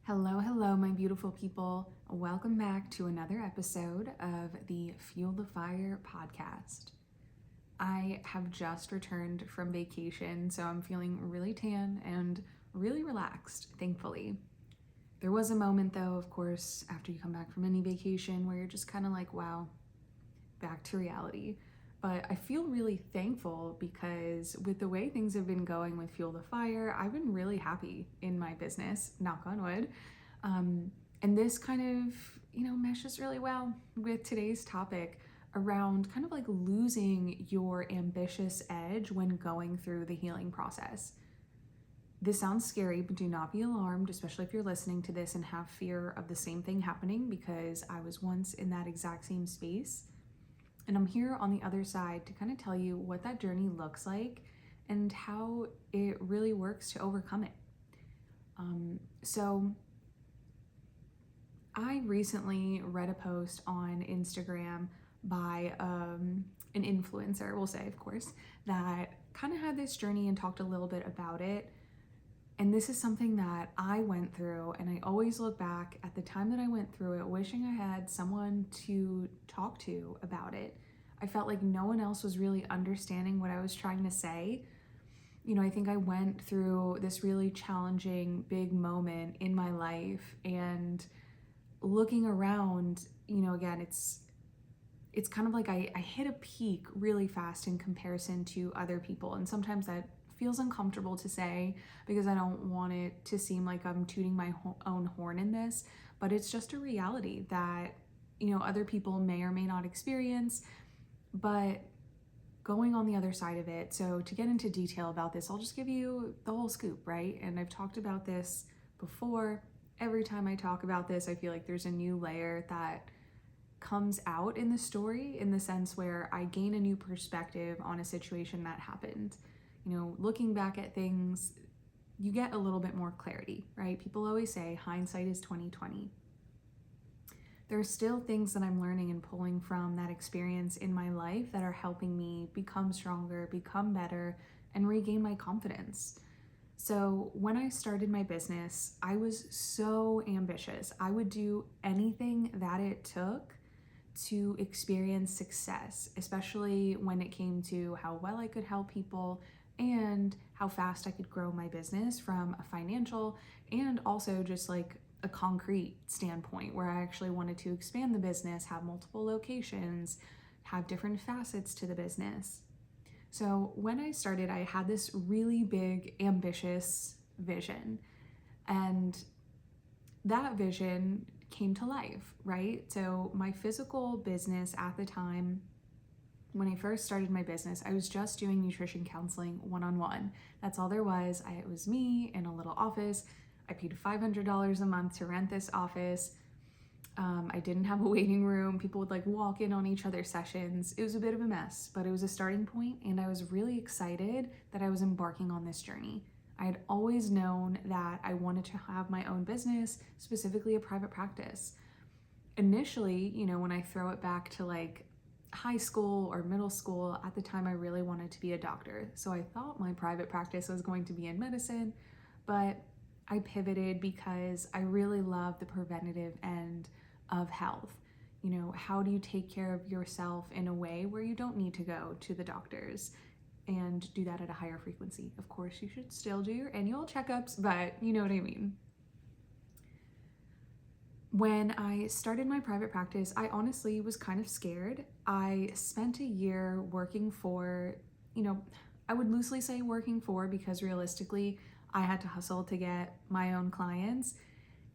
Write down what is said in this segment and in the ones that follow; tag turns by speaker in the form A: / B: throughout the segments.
A: Hello, hello, my beautiful people. Welcome back to another episode of the Fuel the Fire podcast. I have just returned from vacation, so I'm feeling really tan and really relaxed, thankfully. There was a moment, though, of course, after you come back from any vacation where you're just kind of like, wow, back to reality. But I feel really thankful because with the way things have been going with Fuel the Fire, I've been really happy in my business, knock on wood. Um, and this kind of, meshes really well with today's topic around kind of like losing your ambitious edge when going through the healing process. This sounds scary, but do not be alarmed, especially if you're listening to this and have fear of the same thing happening, because I was once in that exact same space. And I'm here on the other side to kind of tell you what that journey looks like and how it really works to overcome it. So I recently read a post on Instagram by an influencer, we'll say, of course, that kind of had this journey and talked a little bit about it. And this is something that I went through, and I always look back at the time that I went through it, wishing I had someone to talk to about it. I felt like no one else was really understanding what I was trying to say. I think I went through this really challenging, big moment in my life, and looking around, again, it's kind of like I hit a peak really fast in comparison to other people. And sometimes that feels uncomfortable to say because I don't want it to seem like I'm tooting my own horn in this, but it's just a reality that, other people may or may not experience. But going on the other side of it, so to get into detail about this, I'll just give you the whole scoop, right? And I've talked about this before. Every time I talk about this, I feel like there's a new layer that comes out in the story, in the sense where I gain a new perspective on a situation that happened. Looking back at things, you get a little bit more clarity, right? People always say hindsight is 20/20. There are still things that I'm learning and pulling from that experience in my life that are helping me become stronger, become better, and regain my confidence. So when I started my business, I was so ambitious. I would do anything that it took to experience success, especially when it came to how well I could help people and how fast I could grow my business from a financial and also just like a concrete standpoint, where I actually wanted to expand the business, have multiple locations, have different facets to the business. So when I started, I had this really big, ambitious vision, and that vision came to life, right? So my physical business at the time, when I first started my business, I was just doing nutrition counseling one-on-one. That's all there was. It was me in a little office. I paid $500 a month to rent this office. I didn't have a waiting room. People would like walk in on each other's sessions. It was a bit of a mess, but it was a starting point, and I was really excited that I was embarking on this journey. I had always known that I wanted to have my own business, specifically a private practice. Initially, when I throw it back to like high school or middle school, at the time I really wanted to be a doctor. So I thought my private practice was going to be in medicine, but I pivoted because I really love the preventative end of health. How do you take care of yourself in a way where you don't need to go to the doctors and do that at a higher frequency? Of course, you should still do your annual checkups, but you know what I mean. When I started my private practice, I honestly was kind of scared. I spent a year working for, I would loosely say working for, because realistically, I had to hustle to get my own clients.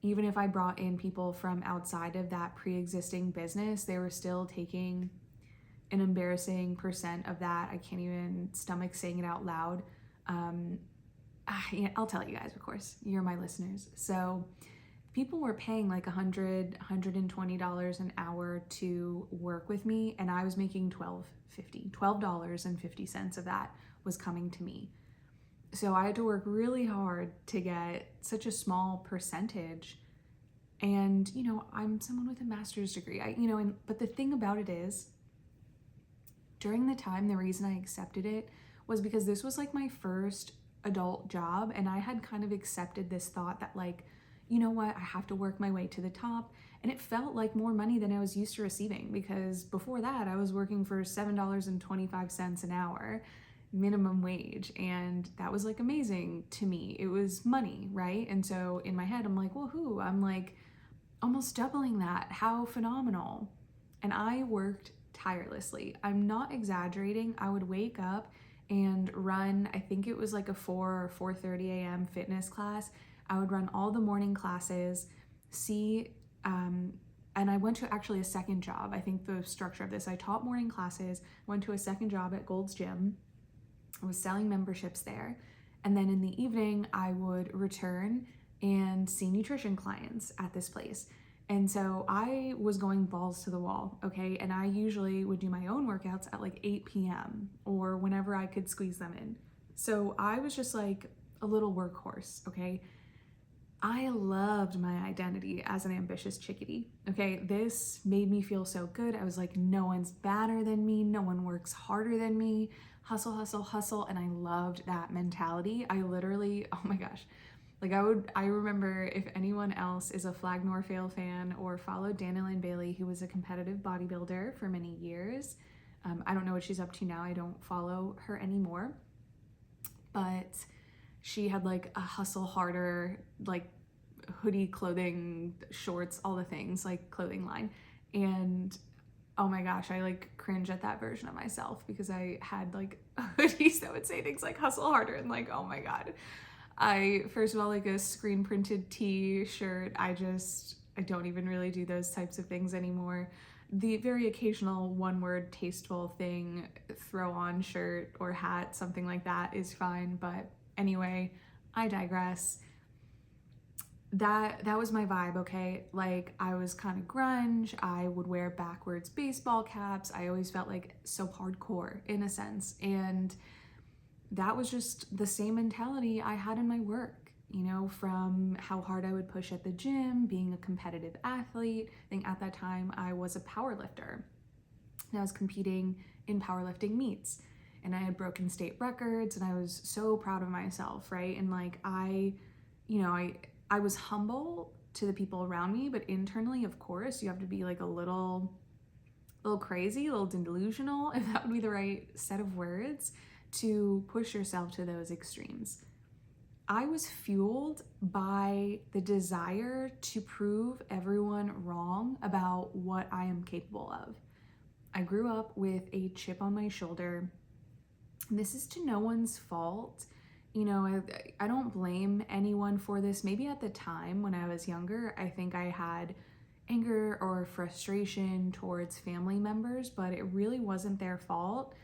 A: Even if I brought in people from outside of that pre-existing business, they were still taking an embarrassing percent of that. I can't even stomach saying it out loud. I'll tell you guys, of course, you're my listeners. So people were paying like $120 an hour to work with me, and I was making $12.50 of that was coming to me. So I had to work really hard to get such a small percentage. And, I'm someone with a master's degree. But the thing about it is, during the time, the reason I accepted it was because this was like my first adult job, and I had kind of accepted this thought that like, you know what, I have to work my way to the top. And it felt like more money than I was used to receiving, because before that I was working for $7.25 an hour, minimum wage, and that was like amazing to me. It was money, right? And so in my head I'm like, woohoo, I'm like almost doubling that. How phenomenal. And I worked tirelessly. I'm not exaggerating. I would wake up and run, I think it was like a 4 or 4:30 a.m. fitness class. I would run all the morning classes, see, and I went to actually a second job. I think the structure of this, I taught morning classes, went to a second job at Gold's Gym. I was selling memberships there. And then in the evening, I would return and see nutrition clients at this place. And so I was going balls to the wall, okay? And I usually would do my own workouts at like 8 p.m. or whenever I could squeeze them in. So I was just like a little workhorse, okay? I loved my identity as an ambitious chickadee, okay? This made me feel so good. I was like, no one's badder than me. No one works harder than me. Hustle, hustle, hustle. And I loved that mentality. I literally, oh my gosh, like I remember, if anyone else is a Flag Nor Fail fan or followed Danielle Bailey, who was a competitive bodybuilder for many years. I don't know what she's up to now. I don't follow her anymore, but she had like a hustle harder, like hoodie, clothing, shorts, all the things, like clothing line. And oh my gosh, I like cringe at that version of myself, because I had like hoodies that would say things like hustle harder, and like, oh my God. I, first of all, like a screen printed t-shirt, I don't even really do those types of things anymore. The very occasional one word tasteful thing, throw on shirt or hat, something like that is fine. But anyway, I digress. That was my vibe, okay? Like, I was kind of grunge. I would wear backwards baseball caps. I always felt like so hardcore in a sense. And that was just the same mentality I had in my work, you know, from how hard I would push at the gym, being a competitive athlete. I think at that time I was a power lifter. And I was competing in powerlifting meets, and I had broken state records, and I was so proud of myself, right? And like I was humble to the people around me, but internally, of course, you have to be like a little crazy, a little delusional, if that would be the right set of words, to push yourself to those extremes. I was fueled by the desire to prove everyone wrong about what I am capable of. I grew up with a chip on my shoulder. This is to no one's fault. You know, I don't blame anyone for this. Maybe at the time when I was younger, I think I had anger or frustration towards family members, but it really wasn't their fault.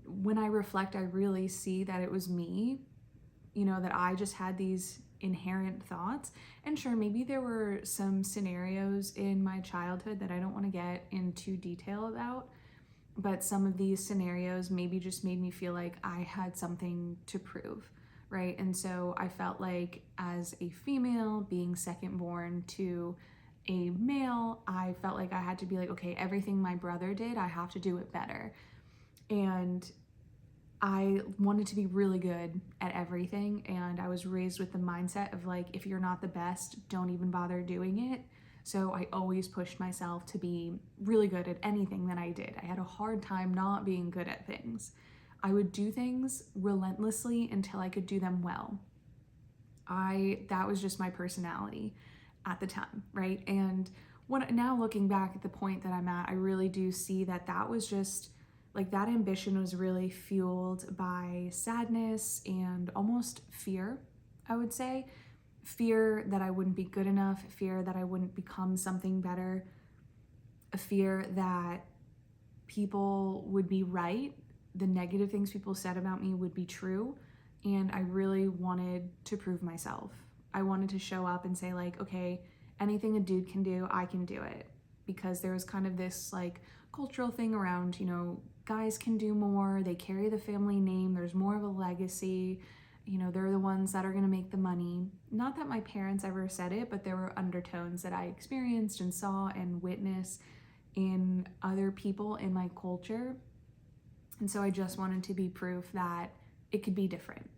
A: When I reflect, I really see that it was me, you know, that I just had these inherent thoughts. And sure, maybe there were some scenarios in my childhood that I don't want to get into detail about, but some of these scenarios maybe just made me feel like I had something to prove, right? And so I felt like, as a female being second born to a male, I felt like I had to be like, okay, everything my brother did, I have to do it better. And I wanted to be really good at everything, and I was raised with the mindset of like, if you're not the best, don't even bother doing it. So I always pushed myself to be really good at anything that I did. I had a hard time not being good at things. I would do things relentlessly until I could do them well. That was just my personality at the time, right? And now looking back at the point that I'm at, I really do see that that was just like, that ambition was really fueled by sadness and almost fear, I would say. Fear that I wouldn't be good enough, fear that I wouldn't become something better, a fear that people would be right, the negative things people said about me would be true, and I really wanted to prove myself. I wanted to show up and say like, okay, anything a dude can do, I can do it. Because there was kind of this like cultural thing around, you know, guys can do more, they carry the family name, there's more of a legacy, you know, they're the ones that are going to make the money. Not that my parents ever said it, but there were undertones that I experienced and saw and witnessed in other people in my culture. And so I just wanted to be proof that it could be different.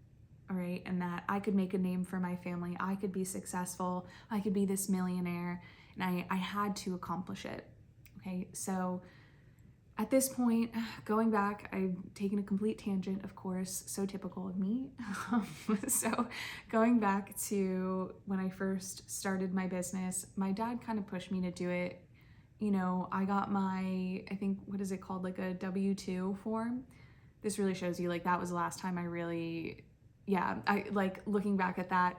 A: all right, and that I could make a name for my family, I could be successful, I could be this millionaire, and I had to accomplish it. Okay, so at this point, going back, I've taken a complete tangent, of course, so typical of me. So going back to when I first started my business, my dad kind of pushed me to do it. You know, I got my, I think, what is it called? Like a W-2 form. This really shows you, like, that was the last time I really, yeah, I like looking back at that.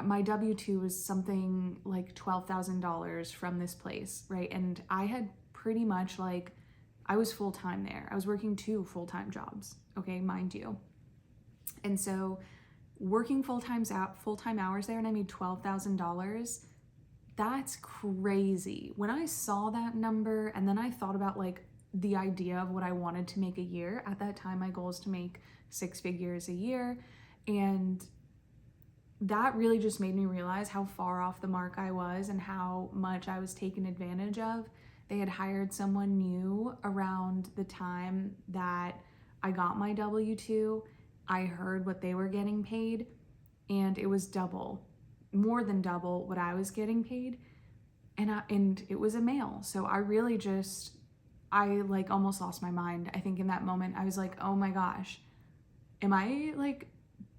A: My W-2 was something like $12,000 from this place, right? And I had pretty much like, I was full-time there. I was working 2 full-time jobs, okay, mind you. And so working full-time hours there, and I made $12,000. That's crazy. When I saw that number and then I thought about like the idea of what I wanted to make a year, at that time my goal is to make 6 figures a year, and that really just made me realize how far off the mark I was and how much I was taken advantage of. They had hired someone new around the time that I got my W-2. I heard what they were getting paid, and it was double, more than double what I was getting paid. And it was a male. So I really just, I like almost lost my mind. I think in that moment I was like, oh my gosh, am I like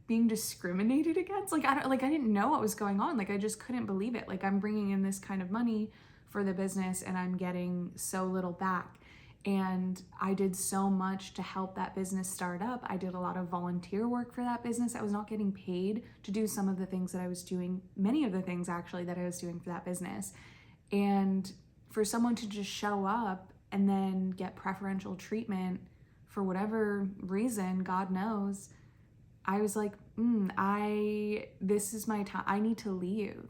A: being discriminated against? Like I didn't know what was going on. Like I just couldn't believe it. Like I'm bringing in this kind of money for the business and I'm getting so little back. And I did so much to help that business start up. I did a lot of volunteer work for that business. I was not getting paid to do some of the things that I was doing, many of the things actually that I was doing for that business. And for someone to just show up and then get preferential treatment for whatever reason, God knows, I was like, this is my time. I need to leave.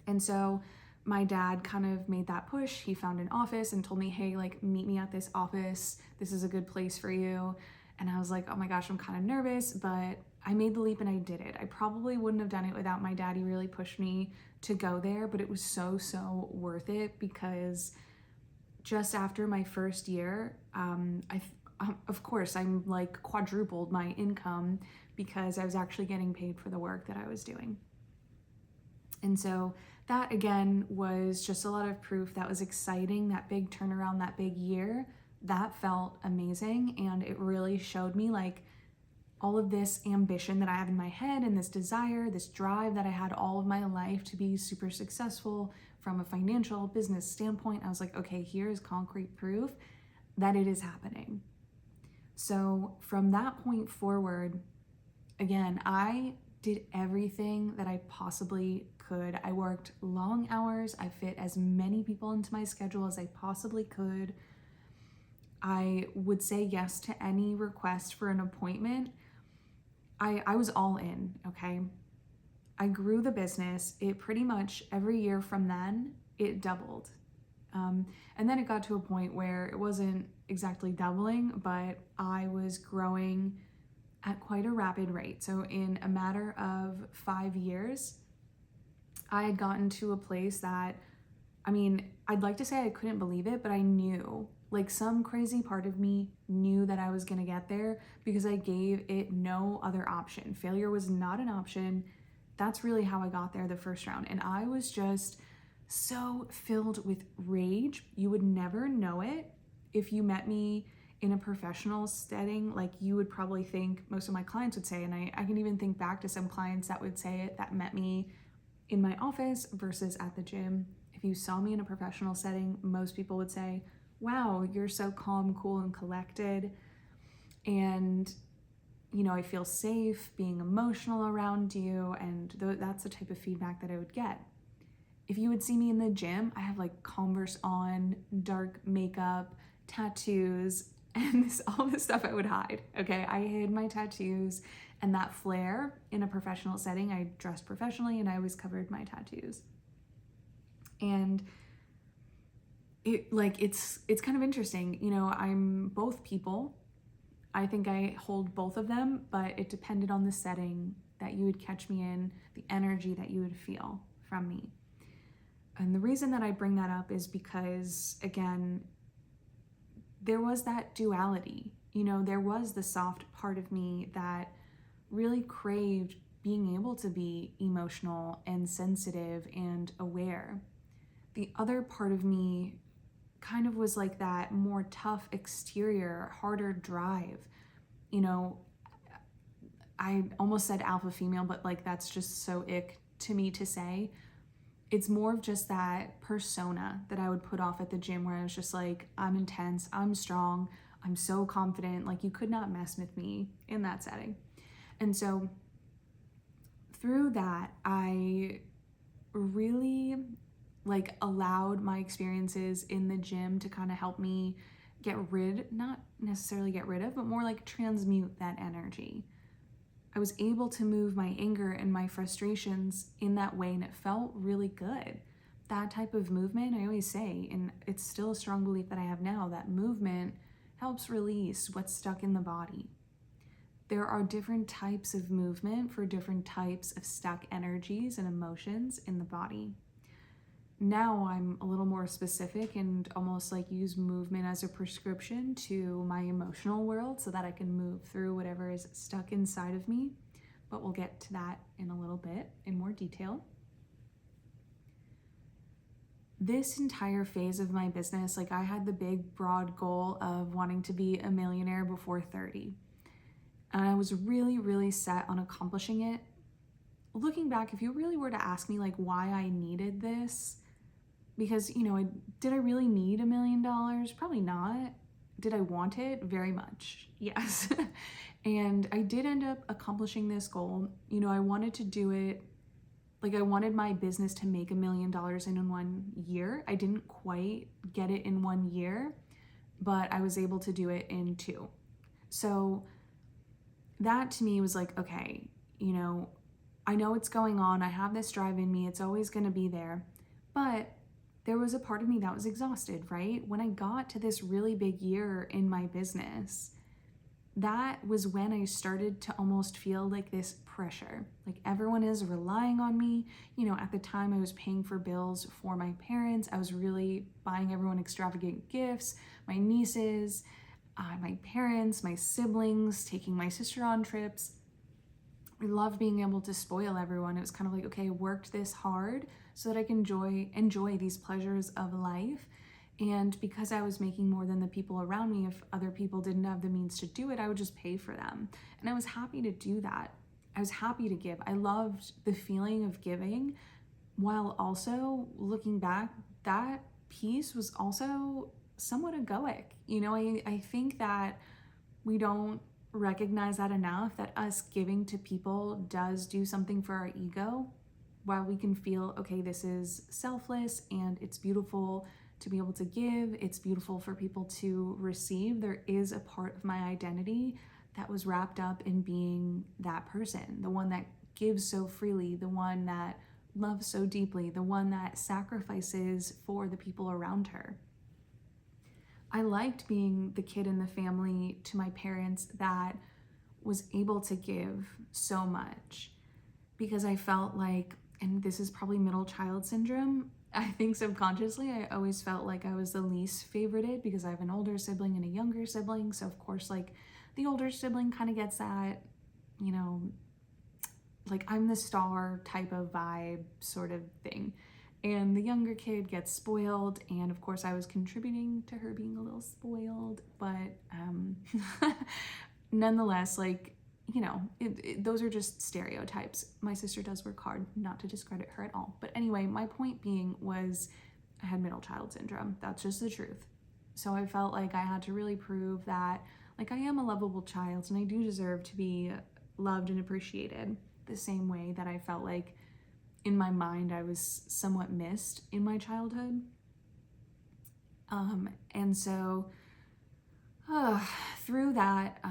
A: And so my dad kind of made that push. He found an office and told me, hey, like, meet me at this office. This is a good place for you. And I was like, oh my gosh, I'm kind of nervous, but I made the leap and I did it. I probably wouldn't have done it without my dad. He really pushed me to go there, but it was so worth it, because just after my first year, of course, I'm like quadrupled my income because I was actually getting paid for the work that I was doing. And so that again was just a lot of proof. That was exciting. That big turnaround, that big year, that felt amazing. And it really showed me like all of this ambition that I have in my head and this desire, this drive that I had all of my life to be super successful from a financial business standpoint. I was like, okay, here's concrete proof that it is happening. So from that point forward, again, I did everything that I possibly could. I worked long hours. I fit as many people into my schedule as I possibly could. I would say yes to any request for an appointment. I was all in, okay? I grew the business. It pretty much every year from then, it doubled. And then it got to a point where it wasn't exactly doubling, but I was growing at quite a rapid rate. So in a matter of 5 years, I had gotten to a place that, I mean, I'd like to say I couldn't believe it, but I knew, like some crazy part of me knew that I was gonna get there because I gave it no other option. Failure was not an option. That's really how I got there the first round. And I was just so filled with rage. You would never know it if you met me in a professional setting. Like you would probably think, most of my clients would say, and I can even think back to some clients that would say it, that met me in my office versus at the gym. If you saw me in a professional setting, most people would say, wow, you're so calm, cool, and collected. And, you know, I feel safe being emotional around you. And that's the type of feedback that I would get. If you would see me in the gym, I have like Converse on, dark makeup, tattoos, and all this stuff I would hide, okay? I hid my tattoos and that flair in a professional setting. I dressed professionally and I always covered my tattoos. And it's kind of interesting. You know, I'm both people. I think I hold both of them, but it depended on the setting that you would catch me in, the energy that you would feel from me. And the reason that I bring that up is because, again, there was that duality. You know, there was the soft part of me that really craved being able to be emotional and sensitive and aware. The other part of me kind of was like that more tough exterior, harder drive. You know, I almost said alpha female, but like that's just so ick to me to say. It's more of just that persona that I would put off at the gym where I was just like, I'm intense, I'm strong, I'm so confident, like you could not mess with me in that setting. And so through that, I really like allowed my experiences in the gym to kind of help me not necessarily get rid of, but more like transmute that energy. I was able to move my anger and my frustrations in that way, and it felt really good. That type of movement, I always say, and it's still a strong belief that I have now, that movement helps release what's stuck in the body. There are different types of movement for different types of stuck energies and emotions in the body. Now I'm a little more specific and almost like use movement as a prescription to my emotional world so that I can move through whatever is stuck inside of me. But we'll get to that in a little bit in more detail. This entire phase of my business, like I had the big broad goal of wanting to be a millionaire before 30. And I was really, really set on accomplishing it. Looking back, if you really were to ask me like why I needed this, because, you know, did I really need $1 million? Probably not. Did I want it? Very much, yes. And I did end up accomplishing this goal. You know, I wanted to do it, like I wanted my business to make $1 million in 1 year. I didn't quite get it in 1 year, but I was able to do it in 2. So that to me was like, okay, you know, I know what's going on. I have this drive in me. It's always going to be there. But there was a part of me that was exhausted, right? When I got to this really big year in my business, that was when I started to almost feel like this pressure. Like everyone is relying on me. You know, at the time I was paying for bills for my parents. I was really buying everyone extravagant gifts, my nieces, my parents, my siblings, taking my sister on trips. I loved being able to spoil everyone. It was kind of like, okay, I worked this hard so that I can enjoy these pleasures of life. And because I was making more than the people around me, if other people didn't have the means to do it, I would just pay for them. And I was happy to do that. I was happy to give. I loved the feeling of giving, while also looking back, that piece was also somewhat egoic. You know, I think that we don't recognize that enough, that us giving to people does do something for our ego. While we can feel, okay, this is selfless and it's beautiful to be able to give, it's beautiful for people to receive, there is a part of my identity that was wrapped up in being that person, the one that gives so freely, the one that loves so deeply, the one that sacrifices for the people around her. I liked being the kid in the family to my parents that was able to give so much, because I felt like, and this is probably middle child syndrome, I think subconsciously I always felt like I was the least favorited because I have an older sibling and a younger sibling. So of course, like the older sibling kind of gets that, you know, like I'm the star type of vibe sort of thing. And the younger kid gets spoiled, and of course I was contributing to her being a little spoiled, but nonetheless, like, you know, those are just stereotypes. My sister does work hard, not to discredit her at all. But anyway, my point being was I had middle child syndrome. That's just the truth. So I felt like I had to really prove that, like, I am a lovable child and I do deserve to be loved and appreciated the same way that I felt like in my mind I was somewhat missed in my childhood. And so through that,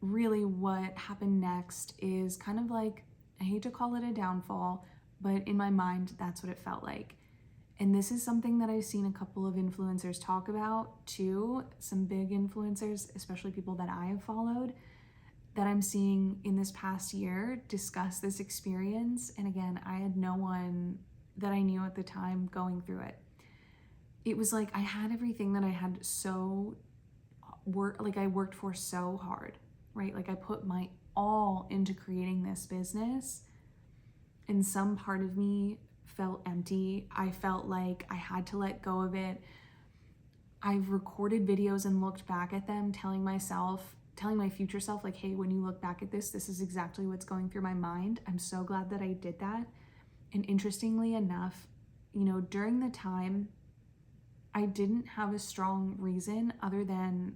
A: really what happened next is kind of like, I hate to call it a downfall, but in my mind, that's what it felt like. And this is something that I've seen a couple of influencers talk about too, some big influencers, especially people that I have followed, that I'm seeing in this past year discuss this experience. And again, I had no one that I knew at the time going through it. It was like I had everything that I had I worked for so hard. right? Like I put my all into creating this business, and some part of me felt empty. I felt like I had to let go of it. I've recorded videos and looked back at them, telling my future self, like, hey, when you look back at this is exactly what's going through my mind. I'm so glad that I did that. And interestingly enough, during the time, I didn't have a strong reason other than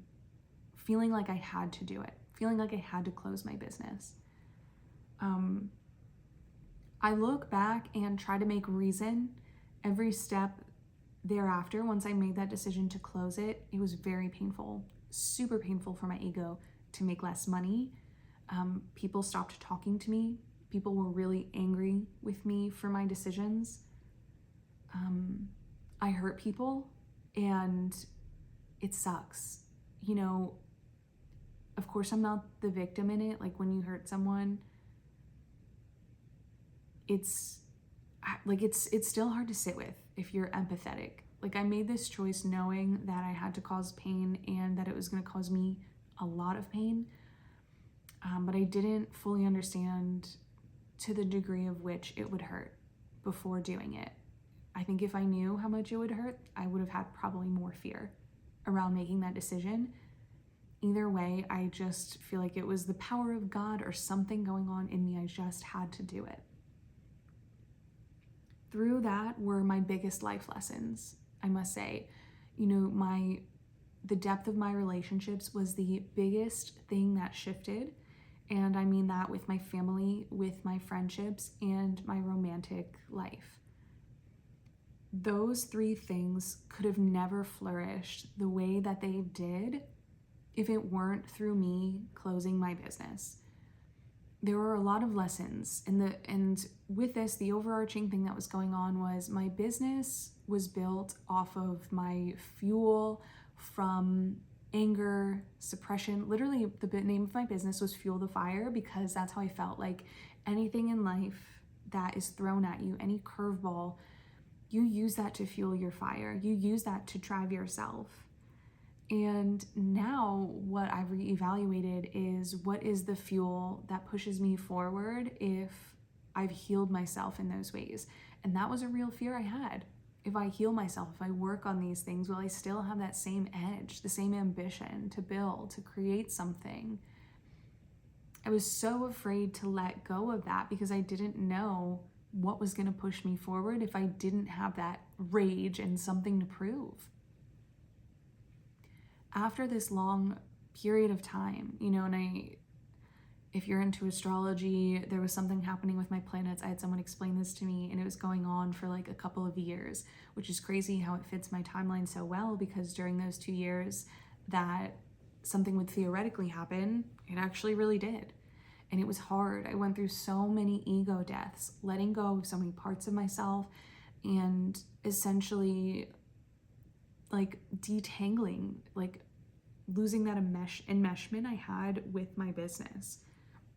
A: feeling like I had to do it, feeling like I had to close my business. I look back and try to make reason every step thereafter. Once I made that decision to close it, it was very painful, super painful for my ego to make less money. People stopped talking to me. People were really angry with me for my decisions. I hurt people, and it sucks. Of course, I'm not the victim in it. Like when you hurt someone, it's still hard to sit with if you're empathetic. Like I made this choice knowing that I had to cause pain and that it was going to cause me a lot of pain. But I didn't fully understand to the degree of which it would hurt before doing it. I think if I knew how much it would hurt, I would have had probably more fear around making that decision. Either way, I just feel like it was the power of God or something going on in me. I just had to do it. Through that were my biggest life lessons, I must say. The depth of my relationships was the biggest thing that shifted. And I mean that with my family, with my friendships, and my romantic life. Those three things could have never flourished the way that they did if it weren't through me closing my business. There were a lot of lessons, and with this, the overarching thing that was going on was my business was built off of my fuel from anger, suppression. Literally, the name of my business was Fuel the Fire, because that's how I felt. Like anything in life that is thrown at you, any curveball, you use that to fuel your fire. You use that to drive yourself. And now what I've reevaluated is, what is the fuel that pushes me forward if I've healed myself in those ways? And that was a real fear I had. If I heal myself, if I work on these things, will I still have that same edge, the same ambition to build, to create something? I was so afraid to let go of that because I didn't know what was going to push me forward if I didn't have that rage and something to prove. After this long period of time, if you're into astrology, there was something happening with my planets. I had someone explain this to me, and it was going on for like a couple of years, which is crazy how it fits my timeline so well, because during those 2 years that something would theoretically happen, it actually really did. And it was hard. I went through so many ego deaths, letting go of so many parts of myself, and essentially like detangling, like losing that enmeshment I had with my business.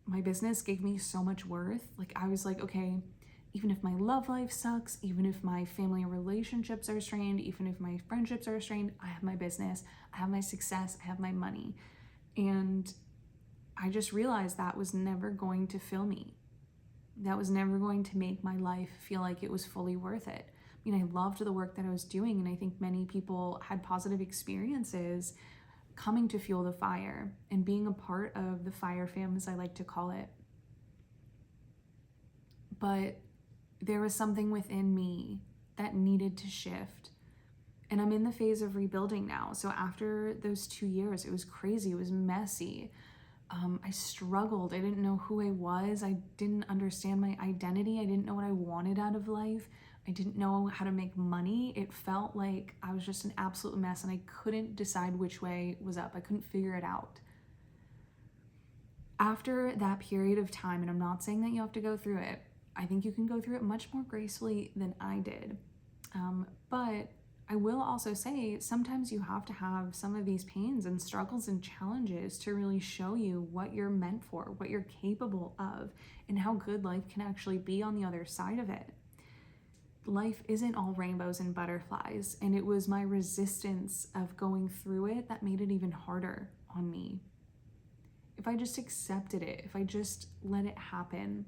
A: My business gave me so much worth. Like I was like, okay, even if my love life sucks, even if my family relationships are strained, even if my friendships are strained, I have my business, I have my success, I have my money. And I just realized that was never going to fill me. That was never going to make my life feel like it was fully worth it. I mean, I loved the work that I was doing, and I think many people had positive experiences coming to Fuel the Fire and being a part of the Fire Fam, as I like to call it. But there was something within me that needed to shift. And I'm in the phase of rebuilding now. So after those 2 years, it was crazy. It was messy. I struggled. I didn't know who I was. I didn't understand my identity. I didn't know what I wanted out of life. I didn't know how to make money. It felt like I was just an absolute mess, and I couldn't decide which way was up. I couldn't figure it out. After that period of time, and I'm not saying that you have to go through it, I think you can go through it much more gracefully than I did. But I will also say sometimes you have to have some of these pains and struggles and challenges to really show you what you're meant for, what you're capable of, and how good life can actually be on the other side of it. Life isn't all rainbows and butterflies, and it was my resistance of going through it that made it even harder on me. if I just accepted it, if I just let it happen,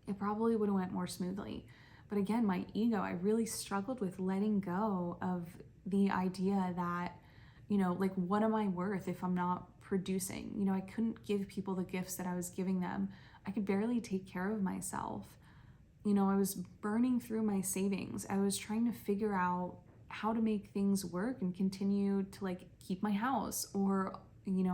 A: it probably would have went more smoothly. But again, my ego, I really struggled with letting go of the idea that, like, what am I worth if I'm not producing? I couldn't give people the gifts that I was giving them. I could barely take care of myself. I was burning through my savings. I was trying to figure out how to make things work and continue to like keep my house or,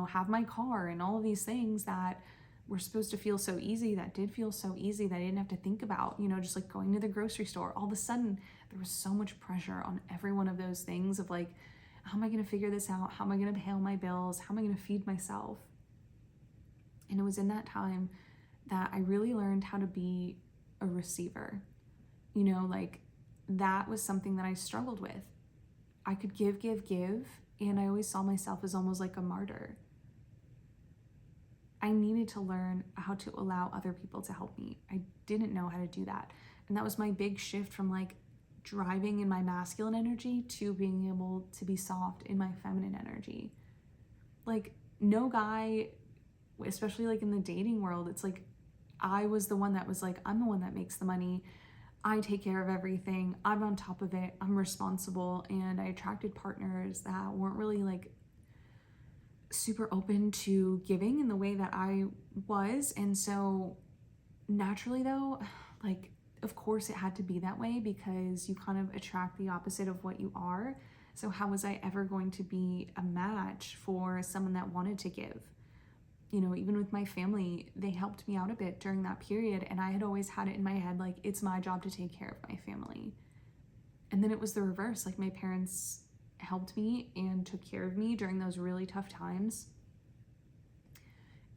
A: have my car and all of these things that were supposed to feel so easy, that did feel so easy that I didn't have to think about, just like going to the grocery store. All of a sudden, there was so much pressure on every one of those things of like, how am I going to figure this out? How am I going to pay all my bills? How am I going to feed myself? And it was in that time that I really learned how to be a receiver. Like that was something that I struggled with. I could give, and I always saw myself as almost like a martyr. I needed to learn how to allow other people to help me. I didn't know how to do that. And that was my big shift from like driving in my masculine energy to being able to be soft in my feminine energy. Like no guy, especially like in the dating world, it's like I was the one that was like, I'm the one that makes the money. I take care of everything. I'm on top of it. I'm responsible. And I attracted partners that weren't really like super open to giving in the way that I was. And so naturally though, like, of course it had to be that way because you kind of attract the opposite of what you are. So how was I ever going to be a match for someone that wanted to give? Even with my family, they helped me out a bit during that period. And I had always had it in my head, like, it's my job to take care of my family. And then it was the reverse. Like my parents helped me and took care of me during those really tough times.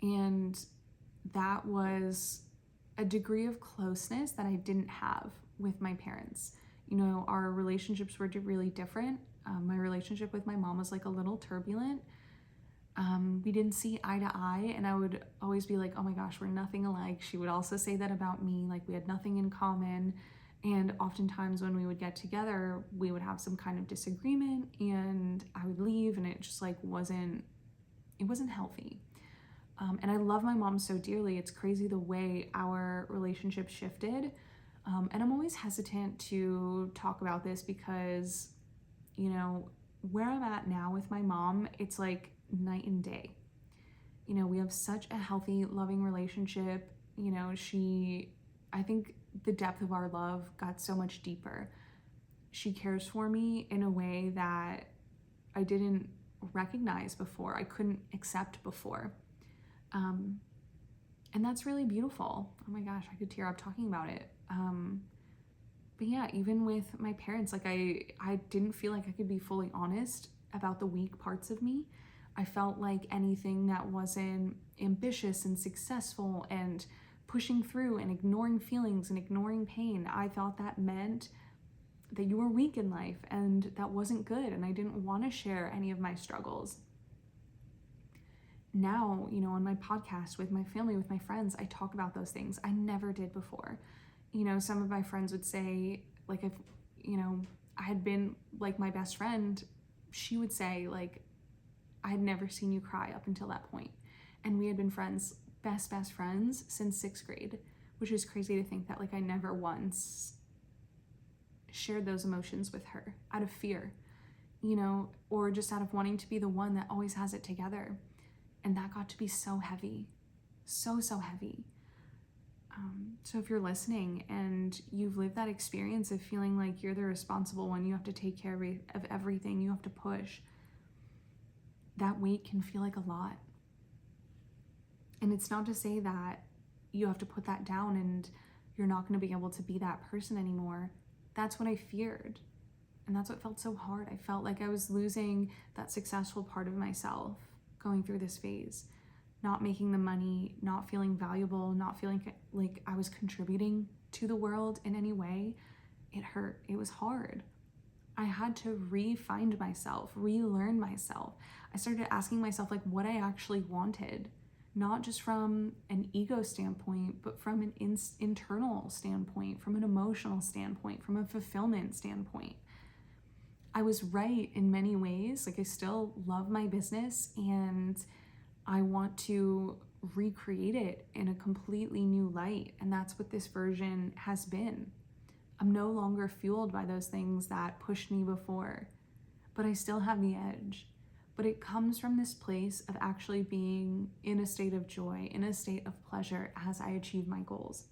A: And that was a degree of closeness that I didn't have with my parents. Our relationships were really different. My relationship with my mom was like a little turbulent. We didn't see eye to eye, and I would always be like, oh my gosh, we're nothing alike. She would also say that about me, like we had nothing in common. And oftentimes when we would get together, we would have some kind of disagreement and I would leave, and it just like wasn't healthy. And I love my mom so dearly. It's crazy the way our relationship shifted. And I'm always hesitant to talk about this because, where I'm at now with my mom, it's like night and day. We have such a healthy, loving relationship. I think the depth of our love got so much deeper. She cares for me in a way that I didn't recognize before, I couldn't accept before. And that's really beautiful. Oh my gosh, I could tear up talking about it. But yeah, even with my parents, like I didn't feel like I could be fully honest about the weak parts of me. I felt like anything that wasn't ambitious and successful and pushing through and ignoring feelings and ignoring pain, I thought that meant that you were weak in life, and that wasn't good, and I didn't want to share any of my struggles. Now, on my podcast with my family, with my friends, I talk about those things. I never did before. Some of my friends would say, like, if, I had been like my best friend, she would say, like, I had never seen you cry up until that point. And we had been friends, best friends since 6th grade, which is crazy to think that like I never once shared those emotions with her out of fear, or just out of wanting to be the one that always has it together. And that got to be so heavy, so heavy. So if you're listening and you've lived that experience of feeling like you're the responsible one, you have to take care of everything, you have to push, that weight can feel like a lot. And it's not to say that you have to put that down and you're not going to be able to be that person anymore. That's what I feared. And that's what felt so hard. I felt like I was losing that successful part of myself going through this phase. Not making the money, not feeling valuable, not feeling like I was contributing to the world in any way. It hurt. It was hard. I had to re-find myself, relearn myself. I started asking myself like what I actually wanted, not just from an ego standpoint, but from an internal standpoint, from an emotional standpoint, from a fulfillment standpoint. I was right in many ways. Like I still love my business and I want to recreate it in a completely new light. And that's what this version has been. I'm no longer fueled by those things that pushed me before, but I still have the edge. But it comes from this place of actually being in a state of joy, in a state of pleasure as I achieve my goals.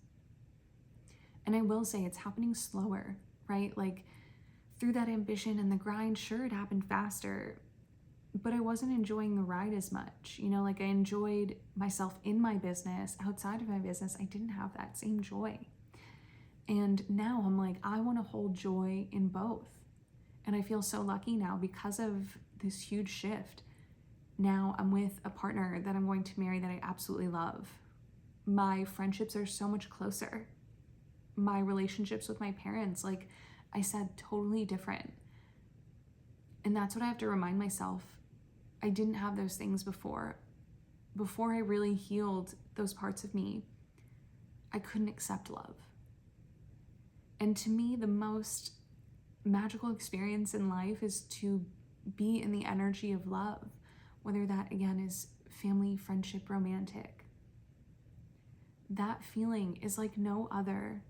A: And I will say it's happening slower, right? Like through that ambition and the grind, sure, it happened faster, but I wasn't enjoying the ride as much. You know, like I enjoyed myself in my business. Outside of my business, I didn't have that same joy. And now I'm like, I want to hold joy in both. And I feel so lucky now because of this huge shift. Now I'm with a partner that I'm going to marry that I absolutely love. My friendships are so much closer. My relationships with my parents, like I said, totally different. And that's what I have to remind myself. I didn't have those things before. Before I really healed those parts of me, I couldn't accept love. And to me, the most magical experience in life is to be in the energy of love, whether that again is family, friendship, romantic. That feeling is like no other.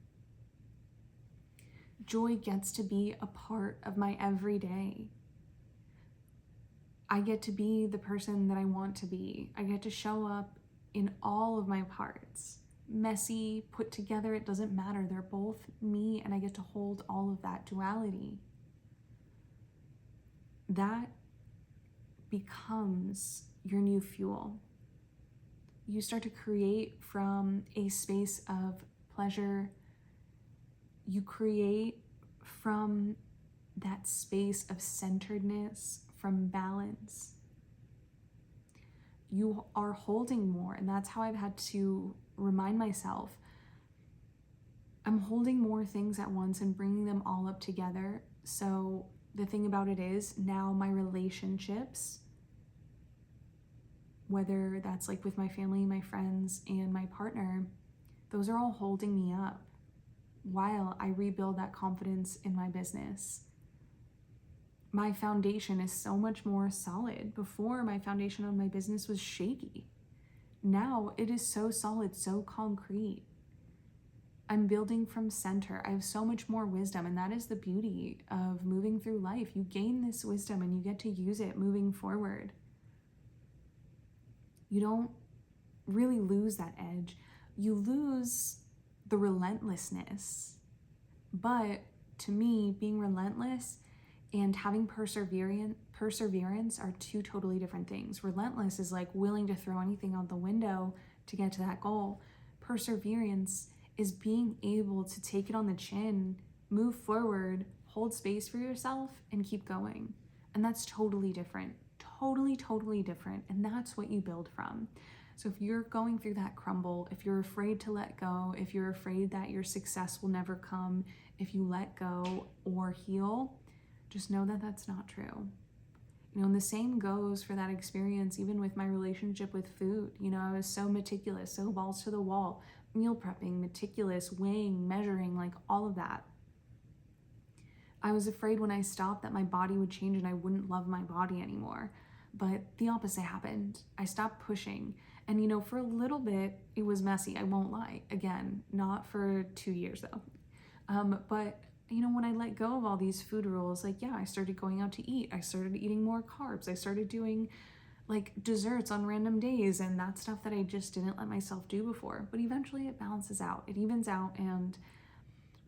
A: Joy gets to be a part of my everyday. I get to be the person that I want to be. I get to show up in all of my parts. Messy, put together, it doesn't matter. They're both me, and I get to hold all of that duality. That becomes your new fuel. You start to create from a space of pleasure. You create from that space of centeredness, from balance. You are holding more, and that's how I've had to remind myself. I'm holding more things at once and bringing them all up together. So the thing about it is now my relationships, whether that's like with my family, my friends, and my partner, those are all holding me up while I rebuild that confidence in my business. My foundation is so much more solid. Before, my foundation of my business was shaky. Now it is so solid, so concrete. I'm building from center. I have so much more wisdom, and that is the beauty of moving through life. You gain this wisdom and you get to use it moving forward. You don't really lose that edge. You lose the relentlessness. But to me, being relentless and having perseverance are two totally different things. Relentless is like willing to throw anything out the window to get to that goal. Perseverance is being able to take it on the chin, move forward, hold space for yourself, and keep going. And that's totally different. Totally different. And that's what you build from. So if you're going through that crumble, if you're afraid to let go, if you're afraid that your success will never come, if you let go or heal, just know that that's not true. You know, and the same goes for that experience, even with my relationship with food. You know, I was so meticulous, so balls to the wall, meal prepping, meticulous, weighing, measuring, like all of that. I was afraid when I stopped that my body would change and I wouldn't love my body anymore. But the opposite happened. I stopped pushing. And, you know, for a little bit, it was messy. I won't lie. Again, not for 2 years though. But you know, when I let go of all these food rules, like, yeah, I started going out to eat. I started eating more carbs. I started doing like desserts on random days and that stuff that I just didn't let myself do before. But eventually it balances out. It evens out. And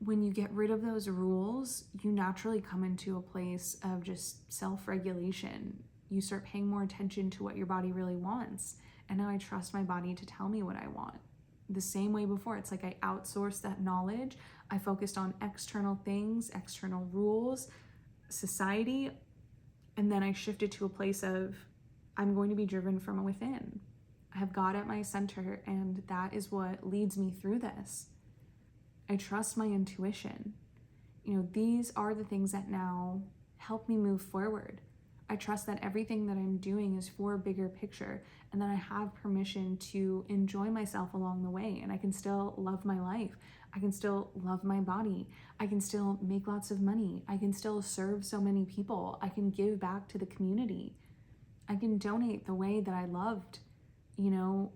A: when you get rid of those rules, you naturally come into a place of just self-regulation. You start paying more attention to what your body really wants. And now I trust my body to tell me what I want. The same way before, it's like I outsourced that knowledge. I focused on external things, external rules, society, and then I shifted to a place of I'm going to be driven from within. I have God at my center, and that is what leads me through this. I trust my intuition. You know, these are the things that now help me move forward. I trust that everything that I'm doing is for a bigger picture, and that I have permission to enjoy myself along the way, and I can still love my life. I can still love my body. I can still make lots of money. I can still serve so many people. I can give back to the community. I can donate the way that I loved you know,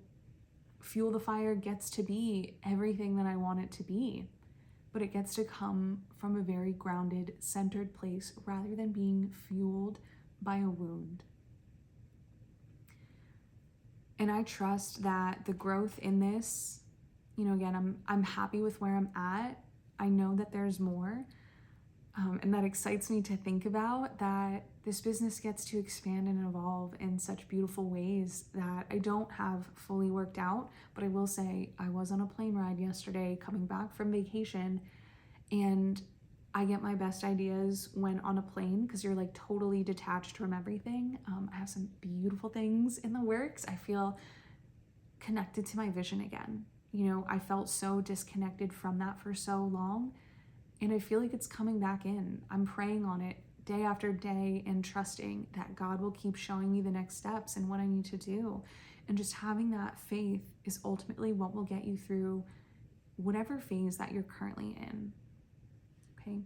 A: Fuel the Fire gets to be everything that I want it to be, but it gets to come from a very grounded, centered place rather than being fueled by a wound. And I trust that the growth in this, you know, again, I'm happy with where I'm at. I know that there's more. And that excites me to think about that this business gets to expand and evolve in such beautiful ways that I don't have fully worked out. But I will say I was on a plane ride yesterday coming back from vacation, and I get my best ideas when on a plane because you're like totally detached from everything. I have some beautiful things in the works. I feel connected to my vision again. You know, I felt so disconnected from that for so long. And I feel like it's coming back in. I'm praying on it day after day and trusting that God will keep showing me the next steps and what I need to do. And just having that faith is ultimately what will get you through whatever phase that you're currently in. Okay?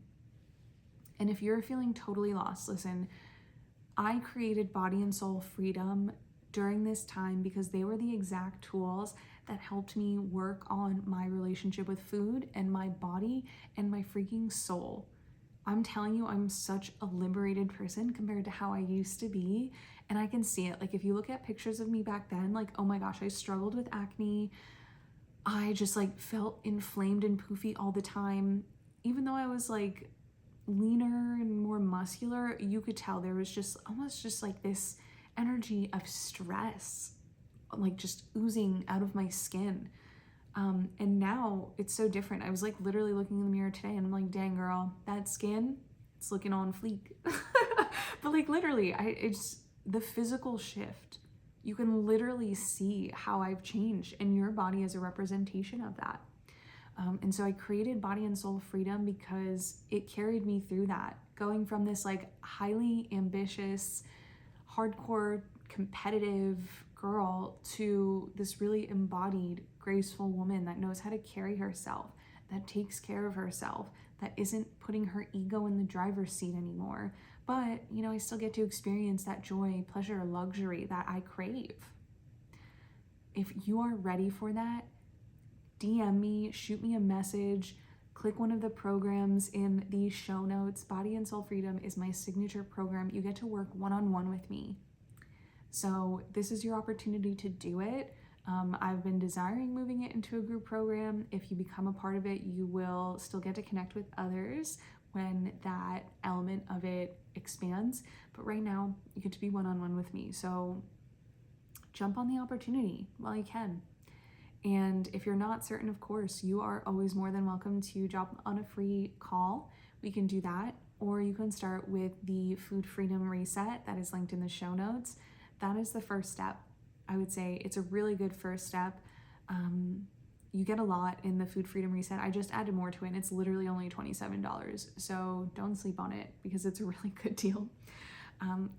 A: And if you're feeling totally lost, listen, I created Body and Soul Freedom during this time because they were the exact tools that helped me work on my relationship with food and my body and my freaking soul. I'm telling you, I'm such a liberated person compared to how I used to be. And I can see it. Like, if you look at pictures of me back then, like, oh my gosh, I struggled with acne. I just like felt inflamed and poofy all the time. Even though I was like leaner and more muscular, you could tell there was just almost just like this energy of stress, like just oozing out of my skin. And now it's so different. I was like literally looking in the mirror today and I'm like, dang girl, that skin, it's looking on fleek. But like literally, it's the physical shift. You can literally see how I've changed, and your body is a representation of that. And so I created Body and Soul Freedom because it carried me through that, going from this like highly ambitious, hardcore, competitive girl to this really embodied, graceful woman that knows how to carry herself, that takes care of herself, that isn't putting her ego in the driver's seat anymore. But, you know, I still get to experience that joy, pleasure, luxury that I crave. If you are ready for that, DM me, shoot me a message, click one of the programs in the show notes. Body and Soul Freedom is my signature program. You get to work one-on-one with me. So this is your opportunity to do it. I've been desiring moving it into a group program. If you become a part of it, you will still get to connect with others when that element of it expands. But right now, you get to be one-on-one with me. So jump on the opportunity while you can. And if you're not certain, of course, you are always more than welcome to jump on a free call. We can do that. Or you can start with the Food Freedom Reset that is linked in the show notes. That is the first step. I would say it's a really good first step. You get a lot in the Food Freedom Reset. I just added more to it, and it's literally only $27. So don't sleep on it because it's a really good deal.